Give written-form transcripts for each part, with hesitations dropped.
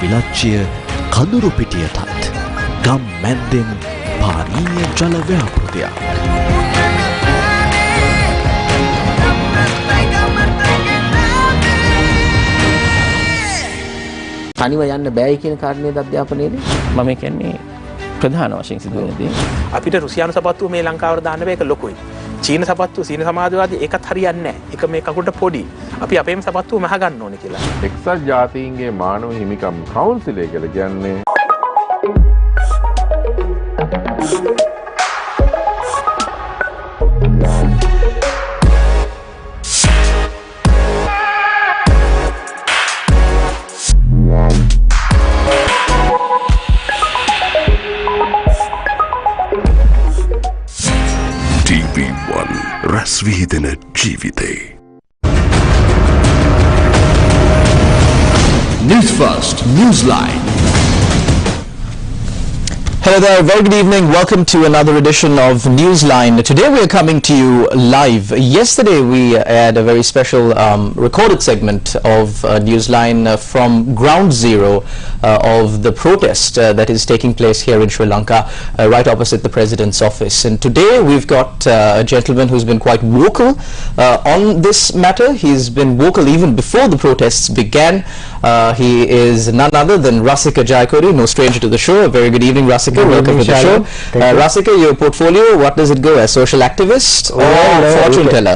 විලච්චිය කඳුරු පිටියටත් ගම් මැද්දෙන් පානීය ජල ව්‍යාපෘතියක්. තනිව යන්න බෑයි කියන කාරණේද අධ්‍යාපනයේදී මම කියන්නේ ප්‍රධාන වශයෙන් සිදුවෙන දේ. අපිට රුසියානු සපත්තුව මේ ලංකාවට දාන්න බෑ ඒක ලොකුයි. චීන සපත්තුව සීන සමාජවාදී ඒකත් හරියන්නේ නැහැ. ඒක මේ කකුලට පොඩි. අපි අපේම සපත්තුව මහ ගන්න ඕනේ කියලා. එක්සත් ජාතීන්ගේ මානව හිමිකම් කවුන්සිලය කියලා කියන්නේ රැස්විහිදෙන ජීවිතේ. Newsfirst, Newsline. Hello there, very good evening. Welcome to another edition of Newsline. Today we are coming to you live. Yesterday we had a very special recorded segment of Newsline from ground zero of the protest that is taking place here in Sri Lanka, right opposite the President's office. And today we've got a gentleman who's been quite vocal on this matter. He's been vocal even before the protests began. He is none other than Rasika Jayakody, no stranger to the show. A very good evening, Rasika. Welcome to the show. Rasika, your portfolio, what does it go as? Social activist or fortune teller?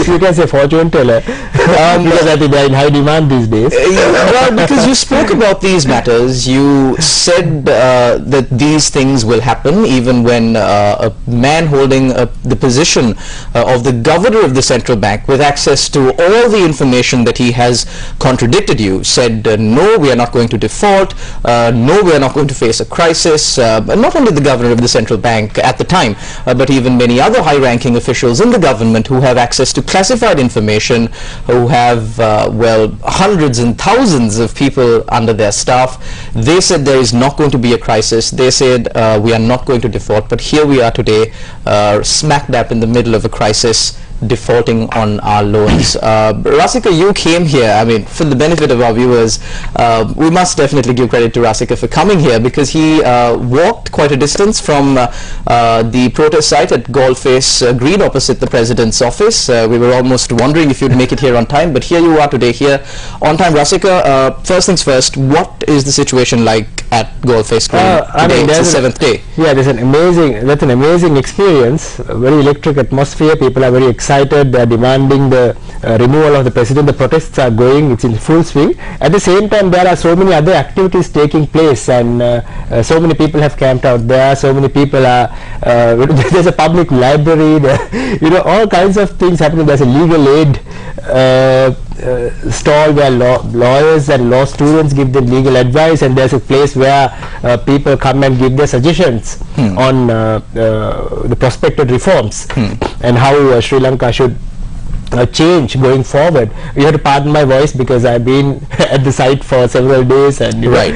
You can say fortune teller. Because I think they're in high demand these days. Well, because you spoke about these matters, you said that these things will happen even when a man holding the position of the governor of the central bank with access to all the information that he has contradicted you, said no, we are not going to default, no, we are not going to face a crisis. Not only the governor of the central bank at the time, but even many other high-ranking officials in the government who have access to classified information, who have, well, hundreds and thousands of people under their staff. They said there is not going to be a crisis. They said we are not going to default, but here we are today, smack dab in the middle of a crisis, defaulting on our loans. Rasika, you came here, I mean, for the benefit of our viewers, we must definitely give credit to Rasika for coming here, because he walked quite a distance from the protest site at Galle Face Green opposite the President's office. We were almost wondering if you'd make it here on time, but here you are today, here on time. Rasika, first things first, what is the situation like at Galle Face Green today? It's the 7th day. Yeah, that's an amazing experience, very electric atmosphere. People are very excited. They are demanding the removal of the president. The protests are going, it's in full swing. At the same time, there are so many other activities taking place, and so many people have camped out there. So many people are there's a public library there, you know, all kinds of things happening. There's a legal aid stall where lawyers and law students give them legal advice, and there's a place where people come and give their suggestions on the prospected reforms and how Sri Lanka should change going forward. You have to pardon my voice because I've been at the site for several days, and you right.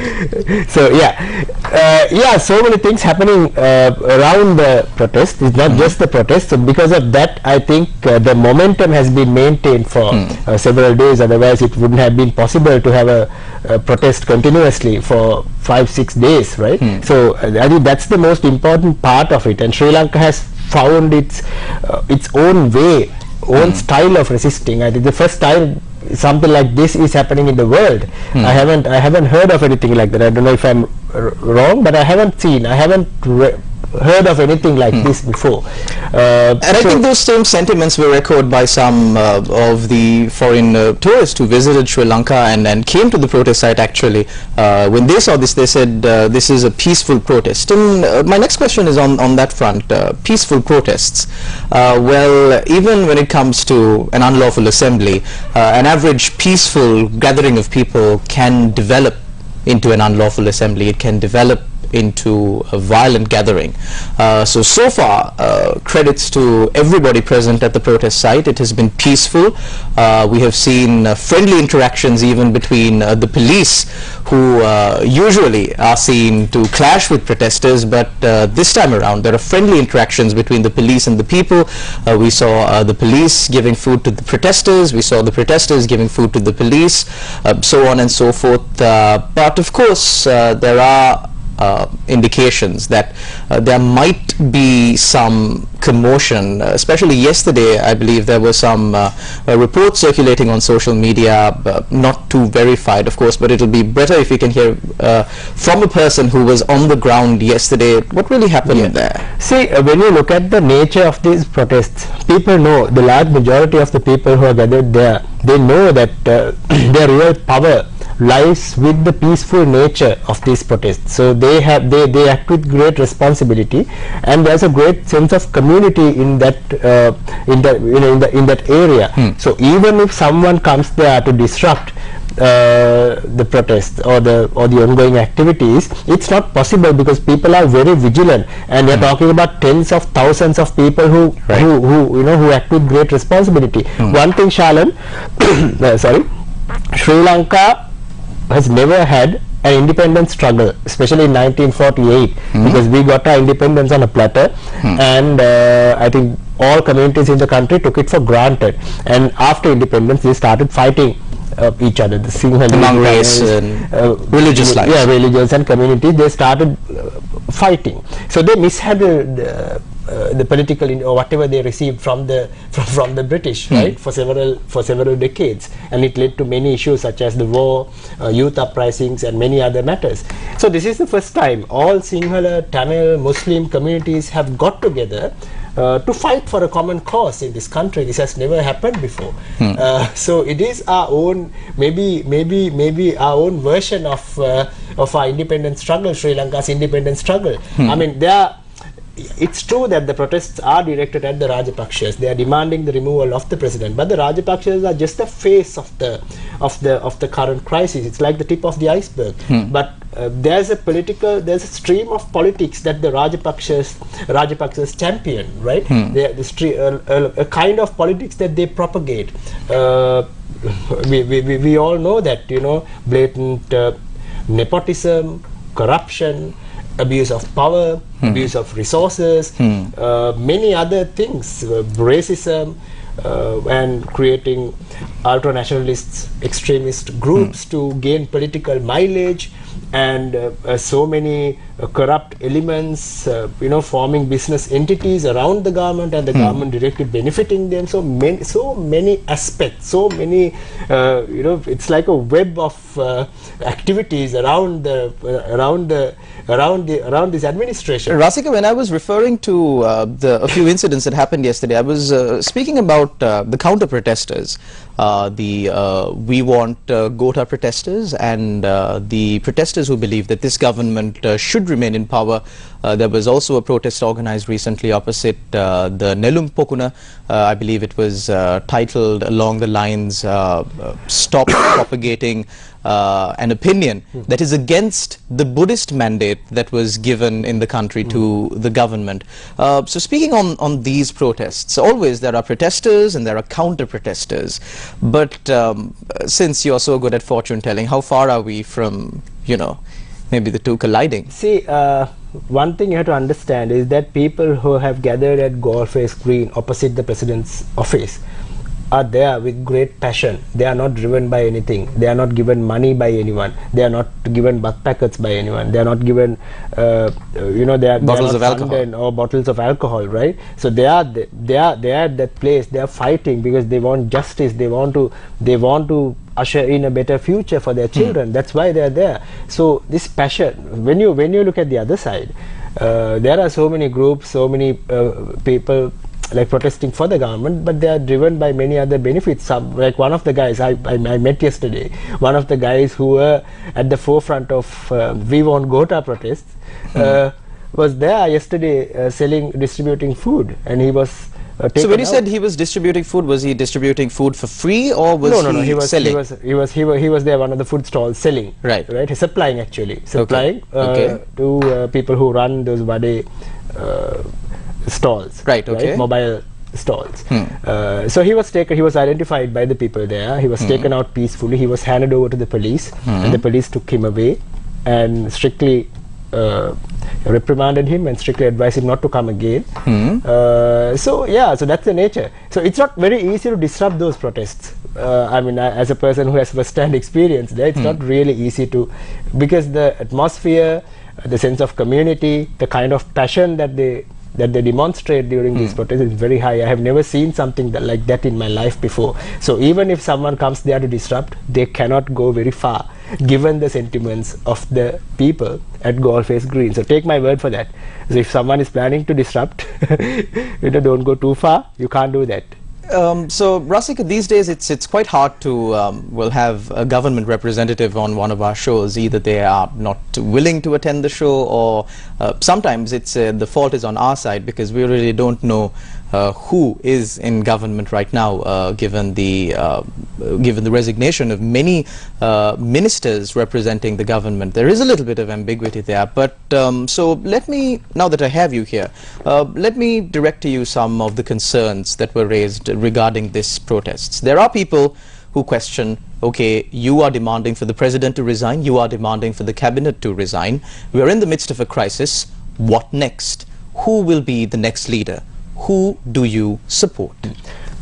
So yeah, so many things happening around the protest. It's not just the protest. So because of that, I think the momentum has been maintained for several days. Otherwise, it wouldn't have been possible to have a protest continuously for 5-6 days, right? So I think that's the most important part of it. And Sri Lanka has found its own way, own style of resisting. I think the first time something like this is happening in the world. I haven't heard of anything like that. I don't know if I'm wrong, but I haven't heard of anything like this before. And I think those same sentiments were echoed by some of the foreign tourists who visited Sri Lanka and came to the protest site actually. When they saw this, they said this is a peaceful protest. And my next question is on that front, peaceful protests. Well, even when it comes to an unlawful assembly, an average peaceful gathering of people can develop into an unlawful assembly. It can develop into a violent gathering. So far, credits to everybody present at the protest site. It has been peaceful. We have seen friendly interactions even between the police, who usually are seen to clash with protesters, but this time around there are friendly interactions between the police and the people. We saw the police giving food to the protesters, we saw the protesters giving food to the police, so on and so forth. But of course there are indications that there might be some commotion, especially yesterday. I believe there were some reports circulating on social media, not too verified of course, but it'll be better if you can hear from a person who was on the ground yesterday what really happened there. See, when you look at the nature of these protests, people know, the large majority of the people who are gathered there, they know that their real power lies with the peaceful nature of these protests. So they act with great responsibility, and there's a great sense of community in that in that area. So even if someone comes there to disrupt the protests or the ongoing activities, it's not possible because people are very vigilant, and we're talking about tens of thousands of people who act with great responsibility. One thing, Shalan, Sri Lanka has never had an independence struggle, especially in 1948, because we got our independence on a platter, and I think all communities in the country took it for granted, and after independence they started fighting each other, the Sinhala among race and religious lives. Yeah, religions and communities, they started fighting. So they mishandled the political or whatever they received from the British, right, for several decades, and it led to many issues such as the war, youth uprisings, and many other matters. So this is the first time all Sinhala, Tamil, Muslim communities have got together to fight for a common cause in this country. This has never happened before. So it is our own, maybe our own version of our independence struggle, Sri Lanka's independence struggle. I mean, it's true that the protests are directed at the Rajapakshas. They are demanding the removal of the president, but the Rajapakshas are just the face of the current crisis. It's like the tip of the iceberg. But there's a stream of politics that the Rajapakshas champion, right? A kind of politics that they propagate. We all know that, blatant nepotism, corruption, abuse of power, abuse of resources, many other things, racism, and creating ultra-nationalist extremist groups to gain political mileage, and so many corrupt elements, forming business entities around the government, and the government directly benefiting them. So many aspects, so many, it's like a web of activities around this administration. Rasika, when I was referring to a few incidents that happened yesterday, I was speaking about the counter protesters, the We Want Gota protesters, and the protesters who believe that this government should remain in power. There was also a protest organized recently opposite the Nelum Pokuna. I believe it was titled along the lines "Stop propagating an opinion that is against the Buddhist mandate that was given in the country to the government." So speaking on these protests, always there are protesters and there are counter protesters, but since you're so good at fortune telling, how far are we from, maybe the two colliding? See, one thing you have to understand is that people who have gathered at Galle Face Green opposite the president's office are there with great passion. They are not driven by anything. They are not given money by anyone. They are not given butt packets by anyone. They are not given, bottles of alcohol or bottles of alcohol, right? So they are at that place. They are fighting because they want justice. They want to usher in a better future for their children. That's why they are there. So this passion, when you look at the other side, there are so many groups, so many people like protesting for the government, but they are driven by many other benefits. Like one of the guys I met yesterday, one of the guys who were at the forefront of We Want Gota protests, was there yesterday distributing food, and he was So when you said he was distributing food, was he distributing food for free, or was no, he selling? He was there, one of the food stalls selling. Right. He's supplying to people who run those vade stalls. Right. Okay. Mobile stalls. So he was identified by the people there. He was taken out peacefully. He was handed over to the police, and the police took him away and strictly reprimanded him and strictly advised him not to come again. So that's the nature. So it's not very easy to disrupt those protests. I mean, as a person who has first-hand experience there, it's not really easy to, because the atmosphere, the sense of community, the kind of passion that they demonstrate during these protests is very high. I have never seen something like that in my life before. So even if someone comes there to disrupt, they cannot go very far, given the sentiments of the people at Galle Face Green. So take my word for that. So if someone is planning to disrupt, don't go too far. You can't do that. So Rasika, these days it's quite hard to have a government representative on one of our shows. Either they are not willing to attend the show, or sometimes it's the fault is on our side, because we really don't know who is in government right now, given the resignation of many ministers representing the government. There is a little bit of ambiguity there, but so let me, now that I have you here, let me direct to you some of the concerns that were raised regarding this protests. There are people who question, okay, you are demanding for the president to resign, you are demanding for the cabinet to resign, we are in the midst of a crisis, what next? Who will be the next leader? Who do you support?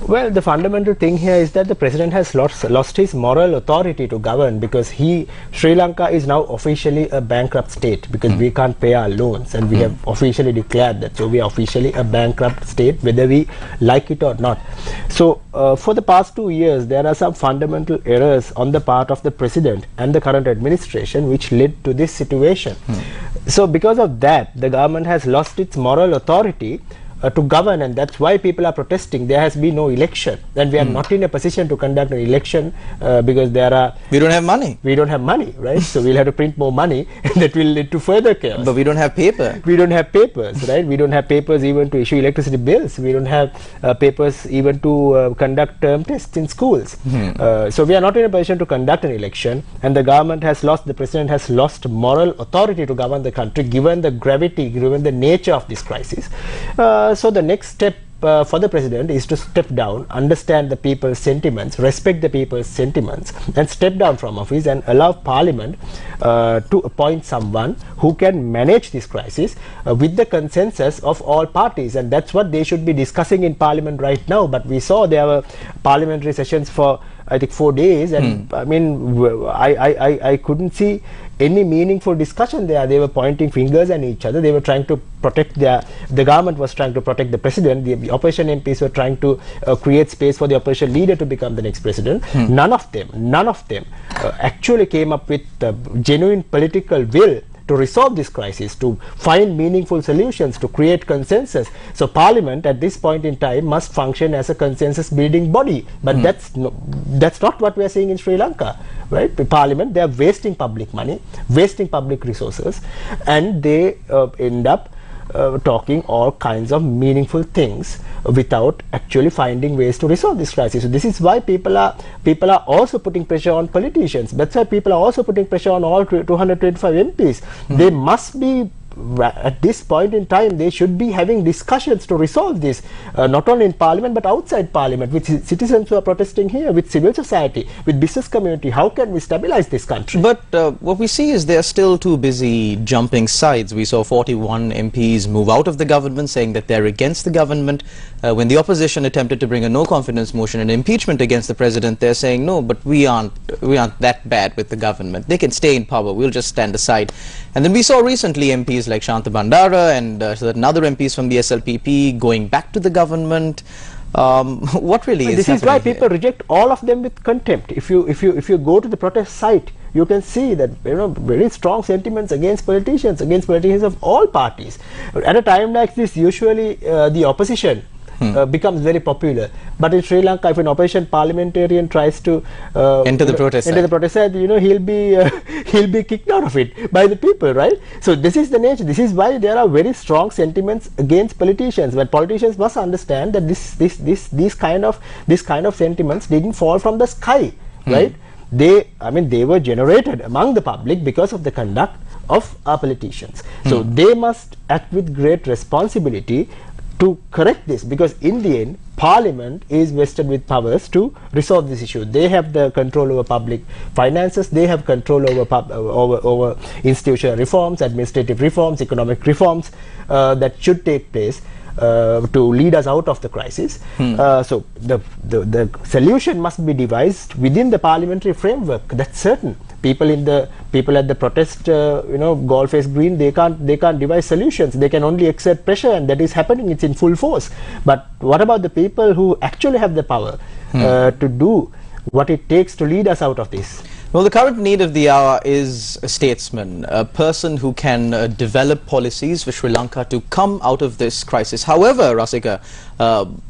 Well, the fundamental thing here is that the president has lost his moral authority to govern, because Sri Lanka is now officially a bankrupt state, because we can't pay our loans, and we have officially declared that. So we are officially a bankrupt state, whether we like it or not. So for the past 2 years, there are some fundamental errors on the part of the president and the current administration which led to this situation. So because of that, the government has lost its moral authority to govern, and that's why people are protesting. There has been no election, and we are not in a position to conduct an election because we don't have money. We don't have money, right? So we'll have to print more money, and that will lead to further chaos. But we don't have paper. We don't have papers, right? We don't have papers even to issue electricity bills. We don't have papers even to conduct term tests in schools. So we are not in a position to conduct an election, and the president has lost moral authority to govern the country, given the gravity, given the nature of this crisis. So the next step for the president is to step down, understand the people's sentiments, respect the people's sentiments, and step down from office and allow parliament to appoint someone who can manage this crisis with the consensus of all parties. And that's what they should be discussing in parliament right now. But we saw there were parliamentary sessions for, I think, 4 days, and I mean, I couldn't see any meaningful discussion there. They were pointing fingers at each other. They were trying to protect the government was trying to protect the president. The opposition MPs were trying to create space for the opposition leader to become the next president. None of them actually came up with genuine political will to resolve this crisis, to find meaningful solutions, to create consensus. So parliament at this point in time must function as a consensus building body, but that's not what we are seeing in Sri Lanka, right? The parliament, they are wasting public money, wasting public resources, and they end up talking all kinds of meaningful things without actually finding ways to resolve this crisis. So this is why people are also putting pressure on politicians. That's why people are also putting pressure on all 225 MPs. They must be, at this point in time, they should be having discussions to resolve this, not only in parliament but outside parliament, with citizens who are protesting here, with civil society, with business community. How can we stabilize this country? But what we see is they're still too busy jumping sides. We saw 41 MPs move out of the government, saying that they're against the government. When the opposition attempted to bring a no confidence motion and impeachment against the president, they're saying, no, but we aren't that bad with the government. They can stay in power. We'll just stand aside. And then we saw recently MPs like Shanta Bandara and certain other MPs from the SLPP going back to the government. What really is happening? This is why people reject all of them with contempt. If you go to the protest site, you can see that very strong sentiments against politicians of all parties. At a time like this, usually the opposition becomes very popular. But in Sri Lanka, if an opposition parliamentarian tries to enter the protest side, he'll be kicked out of it by the people, right? So this is the nature. This is why there are very strong sentiments against politicians. But politicians must understand that these kind of sentiments didn't fall from the sky, right? They were generated among the public because of the conduct of our politicians. So they must act with great responsibility to correct this, because in the end Parliament is vested with powers to resolve this issue. They have the control over public finances, they have control over institutional reforms, administrative reforms, economic reforms that should take place to lead us out of the crisis. So the solution must be devised within the parliamentary framework. That's certain. People at the protest, Galle Face Green, they can't devise solutions. They can only exert pressure, and that is happening. It's in full force. But what about the people who actually have the power to do what it takes to lead us out of this? Well, the current need of the hour is a statesman, a person who can develop policies for Sri Lanka to come out of this crisis. However, Rasika,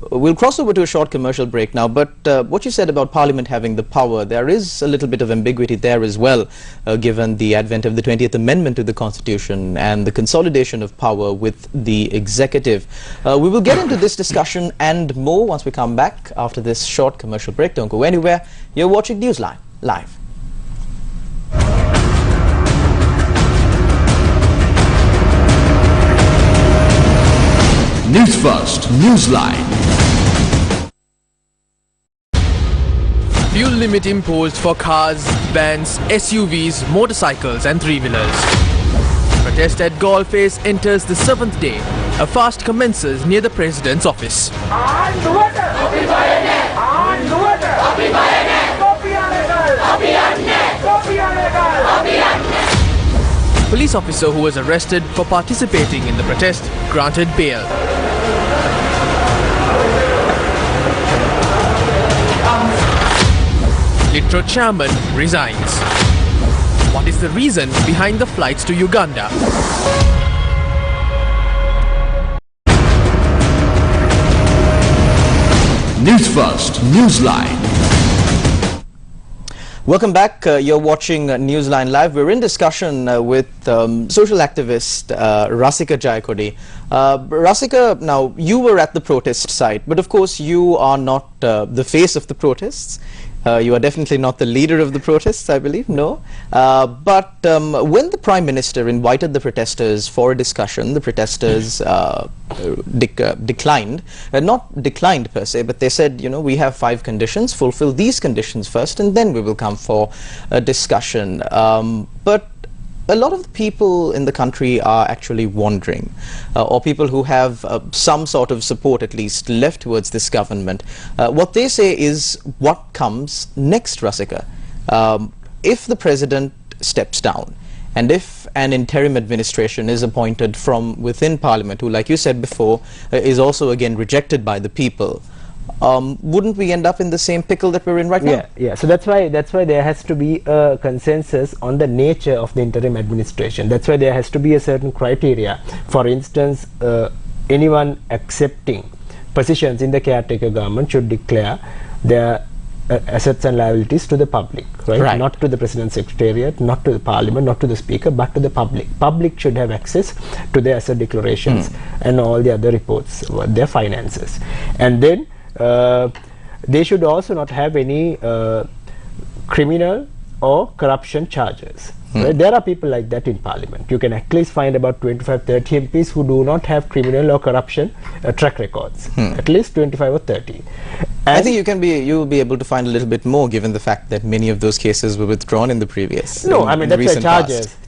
we'll cross over to a short commercial break now, but what you said about Parliament having the power, there is a little bit of ambiguity there as well, given the advent of the 20th Amendment to the Constitution and the consolidation of power with the executive. We will get into this discussion and more once we come back after this short commercial break. Don't go anywhere. You're watching Newsline Live. Newsfirst, Newsline. Fuel limit imposed for cars, vans, SUVs, motorcycles and three-wheelers. Protest at Galle Face enters the 7th day. A fast commences near the President's office. Police officer who was arrested for participating in the protest granted bail. Litro chairman resigns. What is the reason behind the flights to Uganda? Newsfirst, Newsline. Welcome back. You're watching Newsline Live. We're in discussion with social activist Rasika Jayakody. Rasika, now you were at the protest site, but of course you are not the face of the protests. You are definitely not the leader of the protests, I believe, no. But when the Prime Minister invited the protesters for a discussion, the protesters declined. Not declined per se, but they said, we have 5 conditions, fulfill these conditions first, and then we will come for a discussion. But a lot of the people in the country are actually wondering, or people who have some sort of support at least left towards this government. What they say is what comes next, Rasika. If the president steps down and if an interim administration is appointed from within Parliament, who, like you said before, is also again rejected by the people, wouldn't we end up in the same pickle that we're in right now? Yeah. So that's why there has to be a consensus on the nature of the interim administration. That's why there has to be a certain criteria. For instance, anyone accepting positions in the caretaker government should declare their assets and liabilities to the public, right? Not to the President's Secretariat, not to the Parliament, not to the Speaker, but to the public. Public should have access to their asset declarations and all the other reports, their finances. And then they should also not have any criminal or corruption charges. Right? There are people like that in Parliament. You can at least find about 25-30 MPs who do not have criminal or corruption track records. At least 25 or 30. And I think you'll be able to find a little bit more, given the fact that many of those cases were withdrawn in the previous. No, I mean that's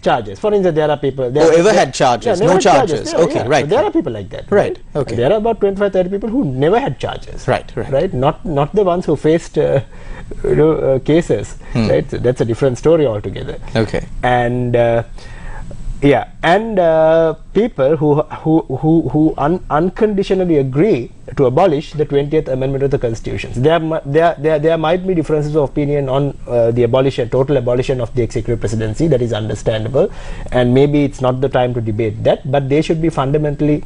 charges. For instance, there are people. Who ever had charges? No charges. Okay, right. So there are people like that. Right. Okay. And there are about 25-30 people who never had charges. Right. Not the ones who faced cases. Right. So that's a different story altogether. Okay. And people who unconditionally agree to abolish the 20th Amendment of the Constitution. There might be differences of opinion on the total abolition of the executive presidency. That is understandable, and maybe it's not the time to debate that. But they should be fundamentally,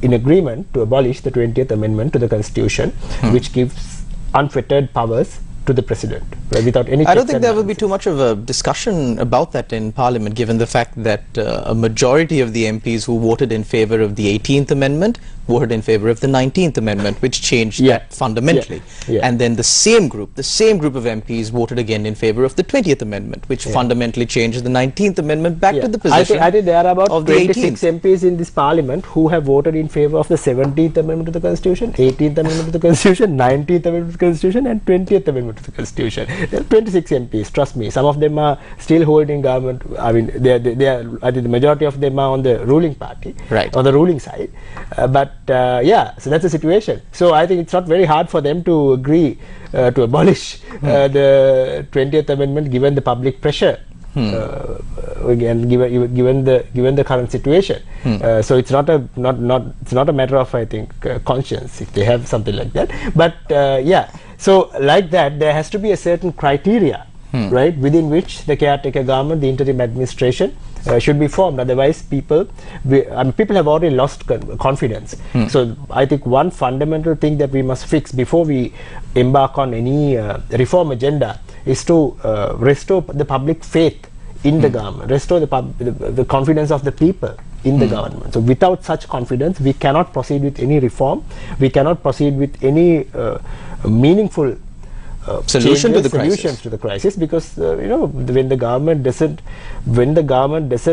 in agreement to abolish the 20th Amendment to the Constitution, which gives unfettered powers to the president, without any. I don't think there will be too much of a discussion about that in Parliament, given the fact that a majority of the MPs who voted in favour of the 18th Amendment voted in favour of the 19th Amendment, which changed that fundamentally. And then the same group of MPs voted again in favour of the 20th Amendment, which fundamentally changed the 19th Amendment back to the position. I think there are about of 26 MPs in this Parliament who have voted in favour of the 17th Amendment to the Constitution, 18th Amendment to the Constitution, 19th Amendment to the Constitution, and 20th Amendment to the Constitution. There are 26 MPs. Trust me. Some of them are still holding government. I mean, they are. I think the majority of them are on the ruling party, on the ruling side. So that's the situation. So I think it's not very hard for them to agree to abolish the 20th Amendment, given the public pressure. Again, given the current situation, so it's not a matter of, I think, conscience if they have something like that. But so like that, there has to be a certain criteria, right, within which the caretaker government, the interim administration, should be formed. Otherwise, people have already lost confidence. So I think one fundamental thing that we must fix before we embark on any reform agenda is to restore the public faith in the government, restore the confidence of the people in the government. So without such confidence, we cannot proceed with any reform. We cannot proceed with any meaningful solutions to the crisis, because when the government doesn't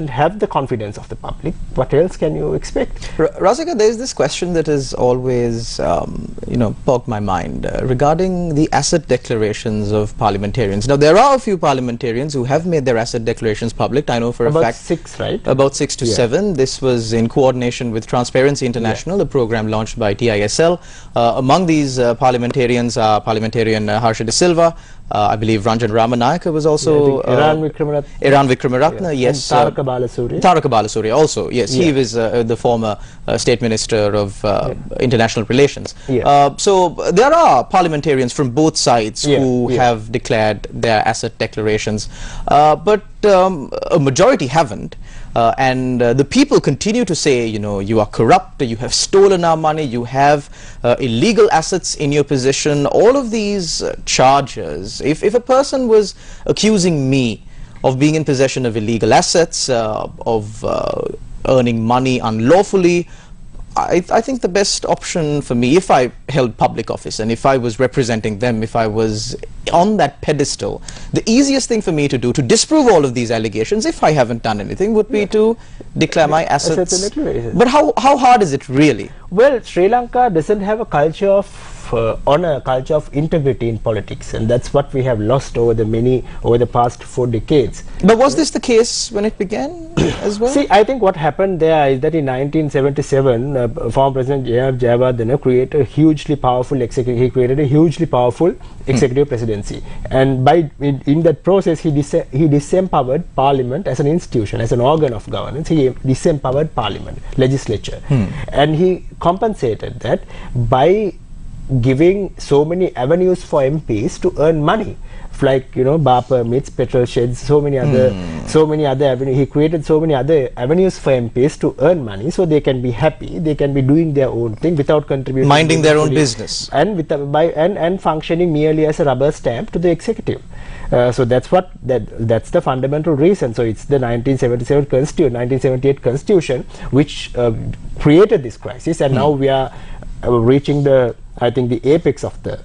have the confidence of the public, what else can you expect? Rasika, there is this question that has always pogged my mind regarding the asset declarations of parliamentarians. Now, there are a few parliamentarians who have made their asset declarations public. I know for a fact about 6, right? About 6 to 7. This was in coordination with Transparency International, a program launched by TISL. Among these parliamentarians are parliamentarian Harsha De Silva, I believe Ranjan Ramanayaka was also Iran Vikramaratne, yes. And Taraka Balasuriya also, yes. He was the former State Minister of International Relations. So there are parliamentarians from both sides who have declared their asset declarations, but a majority haven't. And the people continue to say, you are corrupt, you have stolen our money, you have illegal assets in your possession. All of these charges, if a person was accusing me of being in possession of illegal assets, of earning money unlawfully, I think the best option for me, if I held public office and if I was representing them, if I was on that pedestal, the easiest thing for me to do to disprove all of these allegations, if I haven't done anything, would be to declare my assets. But how hard is it really? Well, Sri Lanka doesn't have a culture of honor, culture of integrity in politics, and that's what we have lost over the past 4 decades. But was this the case when it began as well? See, I think what happened there is that in 1977, former President Jayakody created a hugely powerful executive. He created a hugely powerful executive presidency, and in that process, he disempowered Parliament as an institution, as an organ of governance. He disempowered Parliament, legislature, and he compensated that by giving so many avenues for MPs to earn money, like bar permits, petrol sheds, so many other avenues. He created so many other avenues for MPs to earn money, so they can be happy, they can be doing their own thing without contributing, minding their own business, and functioning merely as a rubber stamp to the executive. So that's the fundamental reason. So it's the 1978 Constitution which created this crisis, and now we are reaching the apex of the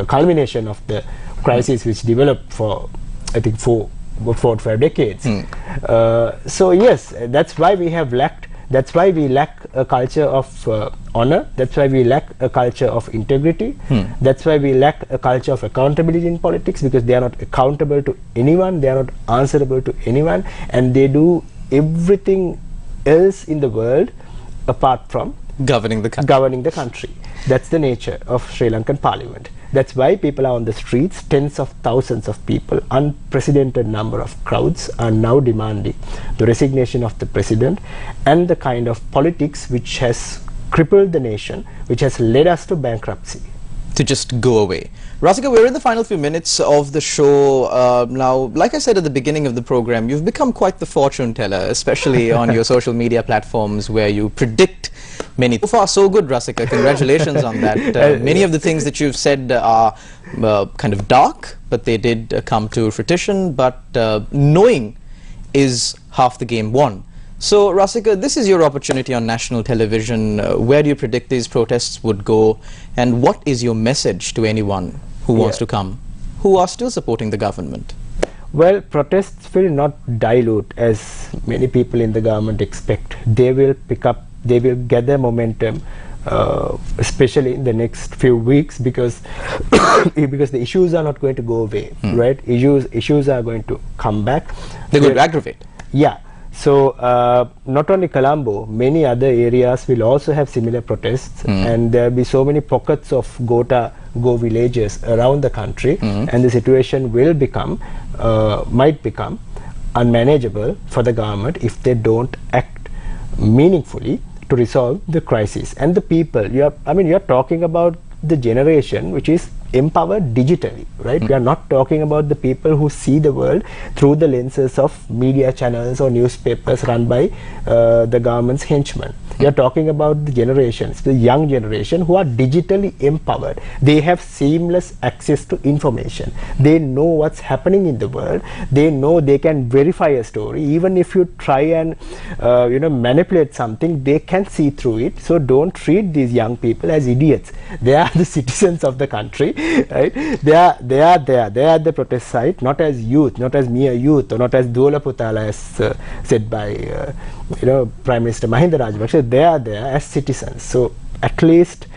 culmination of the crisis, which developed for I think 4 to 5 decades. So yes, that's why we lack a culture of honor. That's why we lack a culture of integrity. That's why we lack a culture of accountability in politics, because they are not accountable to anyone, they are not answerable to anyone, and they do everything else in the world apart from governing the country. That's the nature of Sri Lankan Parliament. That's why people are on the streets. Tens of thousands of people, unprecedented number of crowds, are now demanding the resignation of the president and the kind of politics which has crippled the nation, which has led us to bankruptcy. to just go away. Rasika, we're in the final few minutes of the show. Now, like I said at the beginning of the program, you've become quite the fortune teller, especially on your social media platforms where you predict many. So far, so good, Rasika. Congratulations on that. Many of the things that you've said are kind of dark, but they did come to fruition. But knowing is half the game won. So, Rasika, this is your opportunity on national television. Where do you predict these protests would go? And what is your message to anyone who wants to come, who are still supporting the government? Well, protests will not dilute as many people in the government expect. They will pick up, they will gather momentum, especially in the next few weeks, because because the issues are not going to go away, right? Issues are going to come back. They're going to aggravate. Yeah. So not only Colombo, many other areas will also have similar protests, and there will be so many pockets of Go villages around the country, and the situation will become, might become unmanageable for the government if they don't act meaningfully to resolve the crisis. And the people, you're talking about the generation which is empowered digitally, right? We are not talking about the people who see the world through the lenses of media channels or newspapers run by the government's henchmen. We are talking about the generations, the young generation who are digitally empowered. They have seamless access to information. They know what's happening in the world. They know they can verify a story. Even if you try and manipulate something, they can see through it. So don't treat these young people as idiots. They are the citizens of the country. Right? They are there. They are at the protest site, not as youth, not as mere youth, or not as Dola Putala, as said by Prime Minister Mahinda Rajapaksa. They are there as citizens. So at least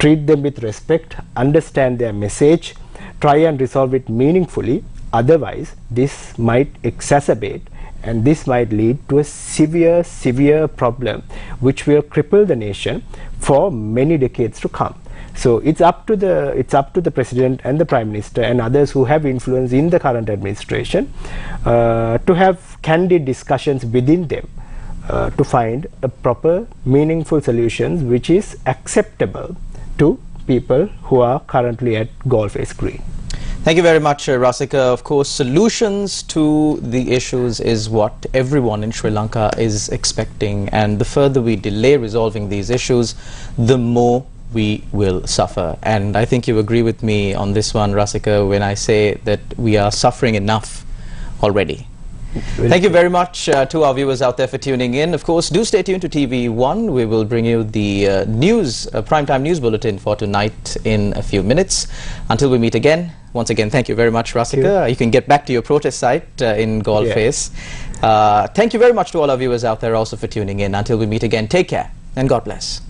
treat them with respect, understand their message, try and resolve it meaningfully. Otherwise, this might exacerbate, and this might lead to a severe problem which will cripple the nation for many decades to come. So it's up to the President and the Prime Minister and others who have influence in the current administration to have candid discussions within them to find a proper, meaningful solutions which is acceptable to people who are currently at Galle Face Green. Thank you very much, Rasika. Of course, solutions to the issues is what everyone in Sri Lanka is expecting, and the further we delay resolving these issues, the more we will suffer. And I think you agree with me on this one, Rasika, when I say that we are suffering enough already. Thank you very much to our viewers out there for tuning in. Of course, do stay tuned to TV1. We will bring you the primetime news bulletin for tonight in a few minutes. Until we meet again, once again, thank you very much, Rasika. You can get back to your protest site in Galle Face. Thank you very much to all our viewers out there also for tuning in. Until we meet again, take care and God bless.